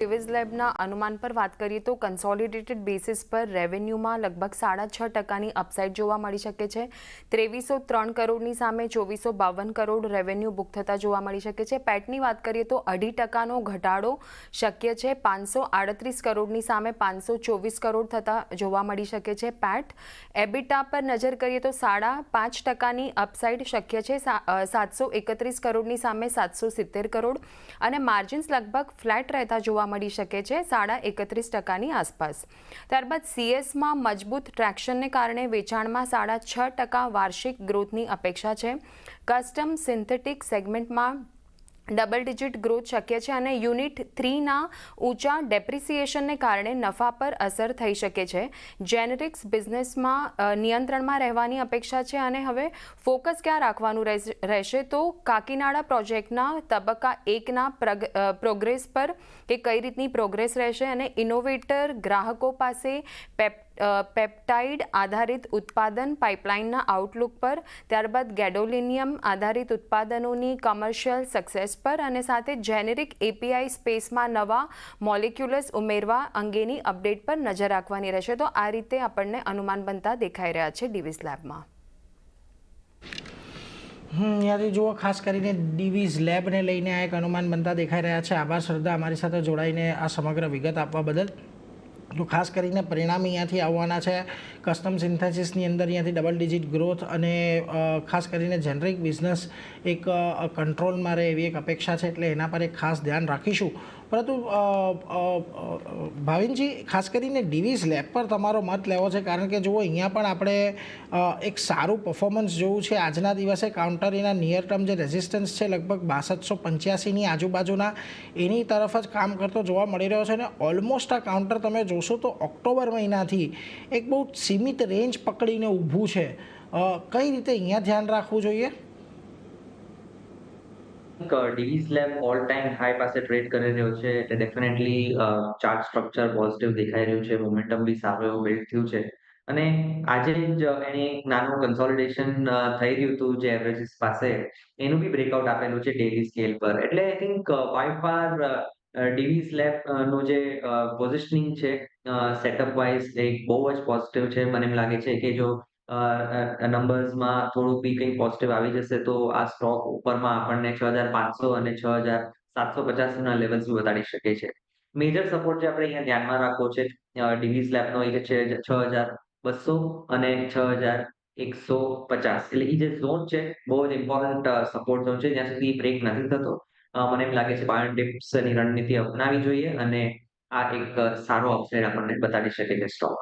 ડિવિઝ લેબના અનુમાન પર વાત કરીએ તો કન્સોલિડેટેડ બેસિસ પર રેવન્યુમાં લગભગ 6.5% અપસાઇડ જોવા મળી શકે છે। 2303 કરોડની સામે 2452 કરોડ રેવન્યુ બુક થતા જોવા મળી શકે છે। પેટની વાત કરીએ તો 2.5%નો ઘટાડો શક્ય છે। 538 કરોડની સામે 524 કરોડ થતા જોવા મળી શકે છે। પેટ એબિટા પર નજર કરીએ તો 5.5%ની અપસાઇડ શક્ય છે। 731 કરોડની સામે 770 કરોડ અને માર્જિન્સ લગભગ ફ્લેટ રહેતા જોવા મળી શકે છે 31.5%ની આસપાસ। ત્યારબાદ સીએસમાં મજબૂત ટ્રેક્શનને કારણે વેચાણમાં 6.5% વાર્ષિક ગ્રોથની અપેક્ષા છે। કસ્ટમ સિન્થેટિક સેગમેન્ટમાં ડબલ ડિજિટ ગ્રોથ શક્ય છે અને યુનિટ 3ના ઊંચા ડેપ્રિસિએશનને કારણે નફા પર અસર થઈ શકે છે। જેનેરિક્સ બિઝનેસમાં નિયંત્રણમાં રહેવાની અપેક્ષા છે અને હવે ફોકસ ક્યાં રાખવાનું રહેશે તો કાકીનાડા પ્રોજેક્ટના તબક્કા 1ના પ્રોગ્રેસ પર કે કઈ રીતની પ્રોગ્રેસ રહેશે અને ઇનોવેટર ગ્રાહકો પાસે પેપ્ટાઇડ આધારિત ઉત્પાદન પાઇપલાઇનના આઉટલુક પર, ત્યારબાદ ગેડોલિનિયમ આધારિત ઉત્પાદનોની કમર્શિયલ સક્સેસ પર અને સાથે જેનેરિક એપીઆઈ સ્પેસમાં નવા મોલિક્યુલ્સ ઉમેરવા અંગેની અપડેટ પર નજર રાખવાની રહેશે। તો આ રીતે આપણને અનુમાન બનતા દેખાઈ રહ્યા છે ડિવિઝ લેબમાં। ત્યાંથી જુઓ ખાસ કરીને ડિવિઝ લેબને લઈને આ એક અનુમાન બનતા દેખાઈ રહ્યા છે। આભાર શ્રદ્ધા, અમારી સાથે જોડાઈને આ સમગ્ર વિગત આપવા બદલ। તો ખાસ કરીને પરિણામ અહીંયાથી આવવાના છે કસ્ટમ સિન્થેસિસની અંદર અહીંયાથી ડબલ ડિજિટ ગ્રોથ અને ખાસ કરીને જેનરિક બિઝનેસ એક કંટ્રોલમાં રહે એવી એક અપેક્ષા છે, એટલે એના પર એક ખાસ ધ્યાન રાખીશું। પરંતુ ભાવિનજી, ખાસ કરીને ડિવિઝ લેબ પર તમારો મત લેવો છે, કારણ કે જુઓ અહીંયા પણ આપણે એક સારું પરફોર્મન્સ જોયું છે આજના દિવસે। કાઉન્ટર એના નિયર ટર્મ જે રેઝિસ્ટન્સ છે લગભગ 6285ની આજુબાજુના એની તરફ જ કામ કરતો જોવા મળી રહ્યો છે અને ઓલમોસ્ટ આ કાઉન્ટર તમે જોશો તો ઓક્ટોબર મહિનાથી એક બહુ સીમિત રેન્જ પકડીને ઊભું છે। કઈ રીતે અહીંયા ધ્યાન રાખવું જોઈએ? Divi's lab all time high પાસે ટ્રેડ કરી રહ્યો છે, એટલે ડેફિનેટલી ચાર્ટ સ્ટ્રક્ચર પોઝિટિવ દેખાઈ રહ્યું છે, મોમેન્ટમ બી સારું એવું બિલ્ડ થયું છે અને આજે જ એને એક નાનું કન્સોલિડેશન થઈ રહ્યું હતું જે એવરેજીસ પાસે, એનું બી બ્રેકઆઉટ આપેલું છે ડેલી સ્કેલ પર। એટલે I think by far Divi's lab નું જે પોઝિશનિંગ છે સેટઅપ વાઇઝ એક બહુ જ પોઝિટિવ છે। મને એમ લાગે છે કે જો નંબર્સમાં થોડુંક બી કંઈ પોઝિટિવ આવી જશે તો આ સ્ટોક ઉપરમાં આપણને 6500 અને 6750ના લેવલ્સ બી બતાડી શકે છે। મેજર સપોર્ટ જે આપણે અહીંયા ધ્યાનમાં રાખવો છે ડિવિઝ લેબનો એ છે 6200 અને 6150, એટલે એ જે ઝોન છે બહુ જ ઇમ્પોર્ટન્ટ સપોર્ટ ઝોન છે। જ્યાં સુધી બ્રેક નથી થતો મને એમ લાગે છે બાય ડિપ્સની રણનીતિ અપનાવી જોઈએ અને આ એક સારો અપસાઇડ આપણને બતાડી શકે છે સ્ટોક।